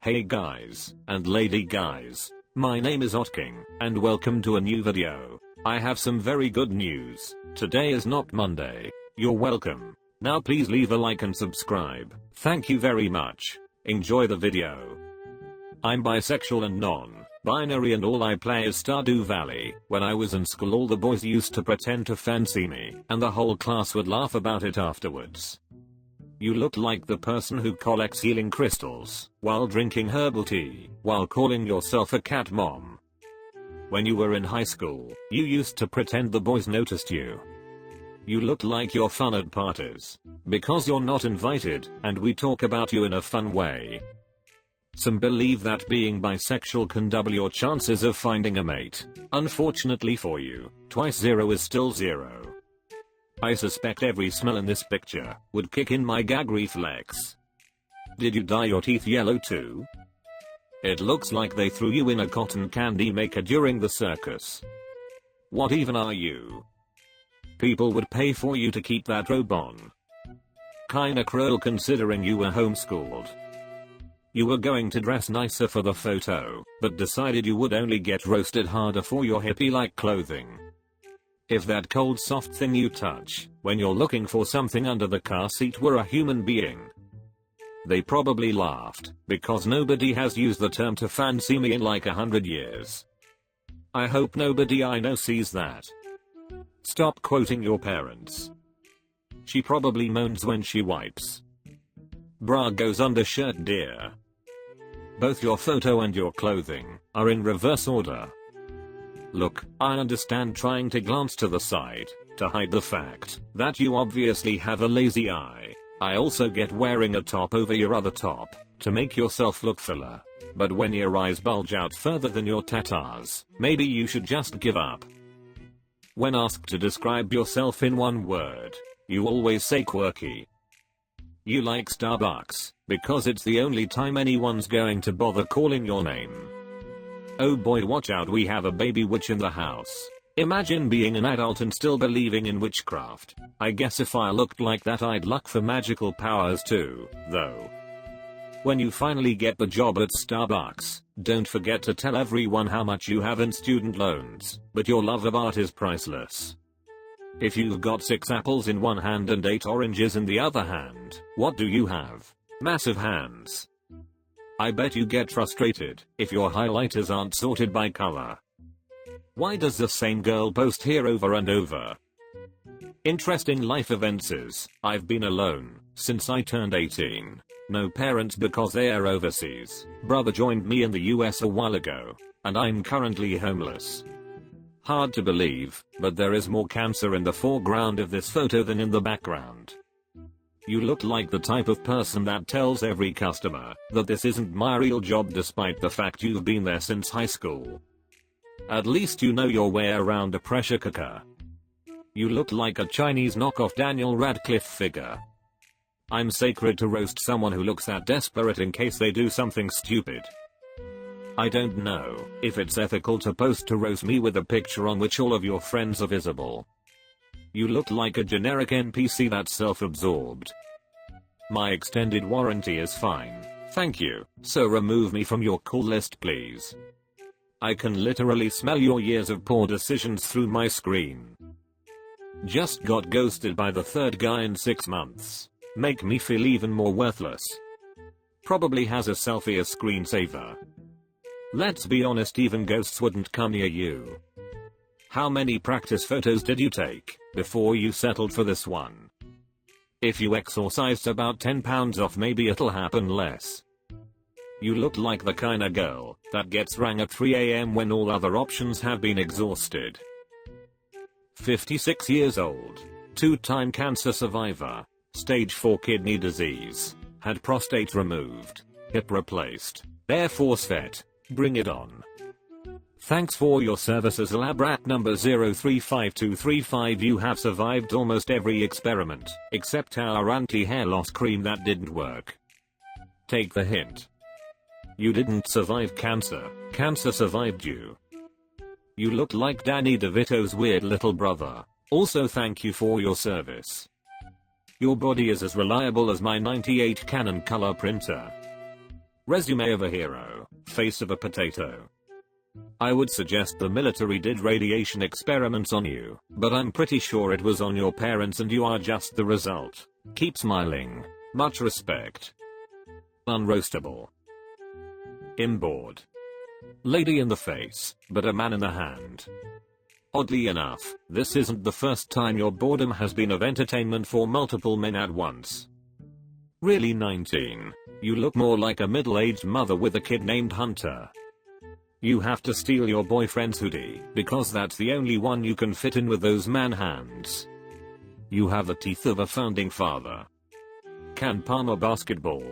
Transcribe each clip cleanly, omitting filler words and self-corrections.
Hey guys, and lady guys. My name is Otkin, and welcome to a new video. I have some very good news. Today is not Monday. You're welcome. Now please leave a like and subscribe. Thank you very much. Enjoy the video. I'm bisexual and non-binary and all I play is Stardew Valley. When I was in school all the boys used to pretend to fancy me, and the whole class would laugh about it afterwards. You look like the person who collects healing crystals while drinking herbal tea while calling yourself a cat mom. When you were in high school, you used to pretend the boys noticed you. You look like you're fun at parties because you're not invited and we talk about you in a fun way. Some believe that being bisexual can double your chances of finding a mate. Unfortunately for you, twice zero is still zero. I suspect every smell in this picture would kick in my gag reflex. Did you dye your teeth yellow too? It looks like they threw you in a cotton candy maker during the circus. What even are you? People would pay for you to keep that robe on. Kinda cruel considering you were homeschooled. You were going to dress nicer for the photo, but decided you would only get roasted harder for your hippie-like clothing. If that cold soft thing you touch when you're looking for something under the car seat were a human being, they probably laughed because nobody has used the term to fancy me in like 100 years. I hope nobody I know sees that. Stop quoting your parents. She probably moans when she wipes. Bra goes under shirt dear. Both your photo and your clothing are in reverse order. Look, I understand trying to glance to the side to hide the fact that you obviously have a lazy eye. I also get wearing a top over your other top to make yourself look fuller. But when your eyes bulge out further than your tatas, maybe you should just give up. When asked to describe yourself in one word, you always say quirky. You like Starbucks because it's the only time anyone's going to bother calling your name. Oh boy, watch out, we have a baby witch in the house. Imagine being an adult and still believing in witchcraft. I guess if I looked like that I'd luck for magical powers too, though. When you finally get the job at Starbucks, don't forget to tell everyone how much you have in student loans, but your love of art is priceless. If you've got 6 apples in one hand and 8 oranges in the other hand, what do you have? Massive hands. I bet you get frustrated if your highlighters aren't sorted by color. Why does the same girl post here over and over? Interesting life events is, I've been alone since I turned 18. No parents because they are overseas. Brother joined me in the US a while ago, and I'm currently homeless. Hard to believe, but there is more cancer in the foreground of this photo than in the background. You look like the type of person that tells every customer that this isn't my real job despite the fact you've been there since high school. At least you know your way around a pressure cooker. You look like a Chinese knockoff Daniel Radcliffe figure. I'm sacred to roast someone who looks that desperate in case they do something stupid. I don't know if it's ethical to post to roast me with a picture on which all of your friends are visible. You look like a generic NPC that's self-absorbed. My extended warranty is fine, thank you, so remove me from your call list please. I can literally smell your years of poor decisions through my screen. Just got ghosted by the 3rd guy in 6 months. Make me feel even more worthless. Probably has a selfie as screensaver. Let's be honest, even ghosts wouldn't come near you. How many practice photos did you take before you settled for this one? If you exercised about 10 pounds off, maybe it'll happen less. You look like the kinda girl that gets rang at 3 AM when all other options have been exhausted. 56 years old, 2-time cancer survivor, stage 4 kidney disease, had prostate removed, hip replaced, Air Force vet, bring it on. Thanks for your services Labrat number 035235. You have survived almost every experiment, except our anti-hair loss cream that didn't work. Take the hint. You didn't survive cancer, cancer survived you. You look like Danny DeVito's weird little brother. Also thank you for your service. Your body is as reliable as my '98 Canon color printer. Resume of a hero, face of a potato. I would suggest the military did radiation experiments on you, but I'm pretty sure it was on your parents and you are just the result. Keep smiling. Much respect. Unroastable. Inboard. Lady in the face, but a man in the hand. Oddly enough, this isn't the first time your boredom has been of entertainment for multiple men at once. Really 19. You look more like a middle-aged mother with a kid named Hunter. You have to steal your boyfriend's hoodie, because that's the only one you can fit in with those man hands. You have the teeth of a founding father. Can palm a basketball.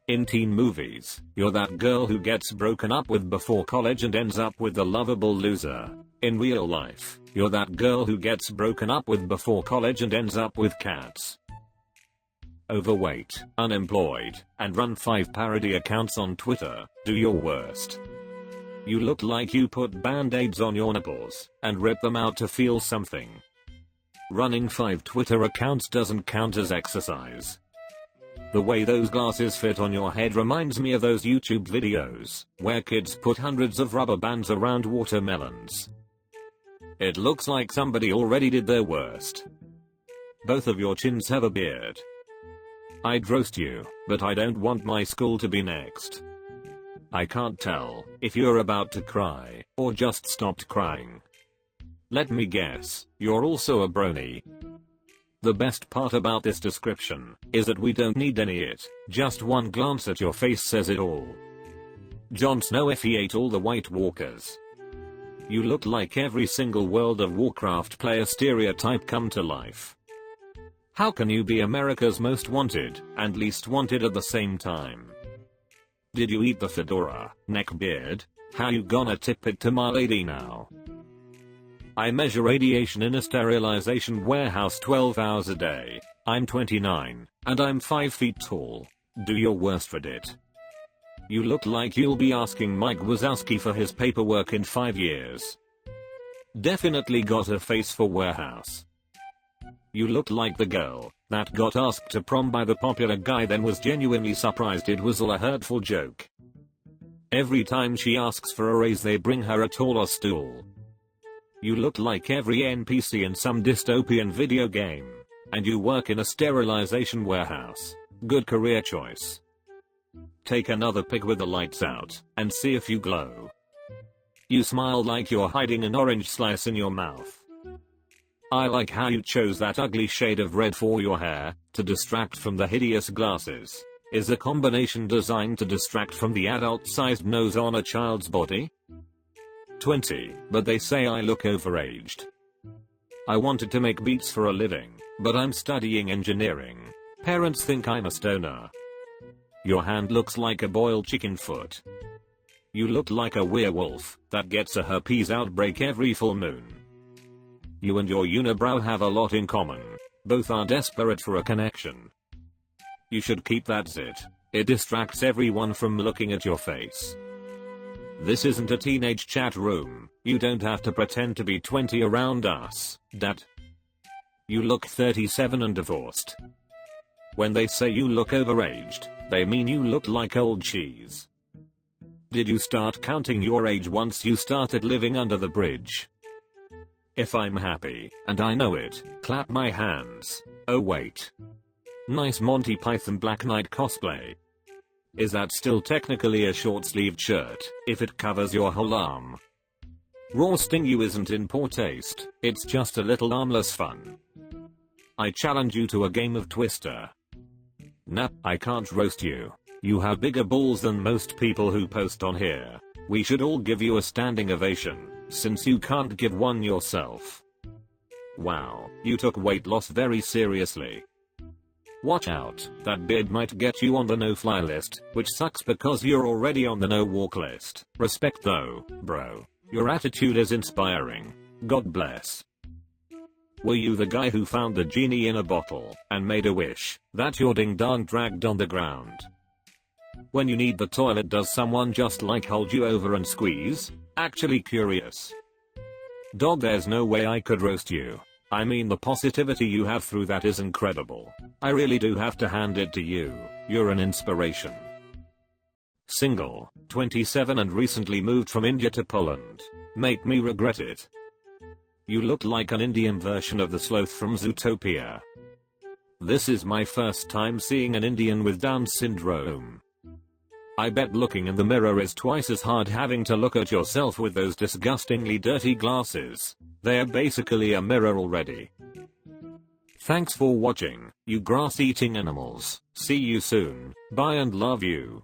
In teen movies, you're that girl who gets broken up with before college and ends up with the lovable loser. In real life, you're that girl who gets broken up with before college and ends up with cats. Overweight, unemployed, and run 5 parody accounts on Twitter. Do your worst. You look like you put band-aids on your nipples and rip them out to feel something. Running 5 Twitter accounts doesn't count as exercise. The way those glasses fit on your head reminds me of those YouTube videos where kids put hundreds of rubber bands around watermelons. It looks like somebody already did their worst. Both of your chins have a beard. I'd roast you, but I don't want my school to be next. I can't tell if you're about to cry or just stopped crying. Let me guess, you're also a brony. The best part about this description is that we don't need any it, just one glance at your face says it all. Jon Snow if he ate all the White Walkers. You look like every single World of Warcraft player stereotype come to life. How can you be America's most wanted and least wanted at the same time? Did you eat the fedora, neckbeard? How you gonna tip it to my lady now? I measure radiation in a sterilization warehouse 12 hours a day. I'm 29, and I'm 5 feet tall. Do your worst Reddit. You look like you'll be asking Mike Wazowski for his paperwork in 5 years. Definitely got a face for warehouse. You look like the girl that got asked to prom by the popular guy then was genuinely surprised it was all a hurtful joke. Every time she asks for a raise they bring her a taller stool. You look like every NPC in some dystopian video game. And you work in a sterilization warehouse. Good career choice. Take another pic with the lights out and see if you glow. You smile like you're hiding an orange slice in your mouth. I like how you chose that ugly shade of red for your hair to distract from the hideous glasses. Is a combination designed to distract from the adult-sized nose on a child's body? 20, but they say I look overaged. I wanted to make beats for a living, but I'm studying engineering. Parents think I'm a stoner. Your hand looks like a boiled chicken foot. You look like a werewolf that gets a herpes outbreak every full moon. You and your unibrow have a lot in common. Both are desperate for a connection. You should keep that zit. It distracts everyone from looking at your face. This isn't a teenage chat room. You don't have to pretend to be 20 around us, Dad. You look 37 and divorced. When they say you look overaged, they mean you look like old cheese. Did you start counting your age once you started living under the bridge? If I'm happy, and I know it, clap my hands. Oh wait. Nice Monty Python Black Knight cosplay. Is that still technically a short-sleeved shirt, if it covers your whole arm? Roasting you isn't in poor taste, it's just a little harmless fun. I challenge you to a game of Twister. Nah, I can't roast you. You have bigger balls than most people who post on here. We should all give you a standing ovation, since you can't give one yourself. Wow, you took weight loss very seriously. Watch out, that beard might get you on the no-fly list, which sucks because you're already on the no-walk list. Respect though, bro. Your attitude is inspiring. God bless. Were you the guy who found the genie in a bottle and made a wish that your ding-dong dragged on the ground? When you need the toilet, does someone just like hold you over and squeeze? Actually curious. Dog, there's no way I could roast you. I mean, the positivity you have through that is incredible. I really do have to hand it to you. You're an inspiration. Single, 27 and recently moved from India to Poland. Make me regret it. You look like an Indian version of the sloth from Zootopia. This is my first time seeing an Indian with Down syndrome. I bet looking in the mirror is twice as hard having to look at yourself with those disgustingly dirty glasses. They're basically a mirror already. Thanks for watching, you grass-eating animals. See you soon. Bye and love you.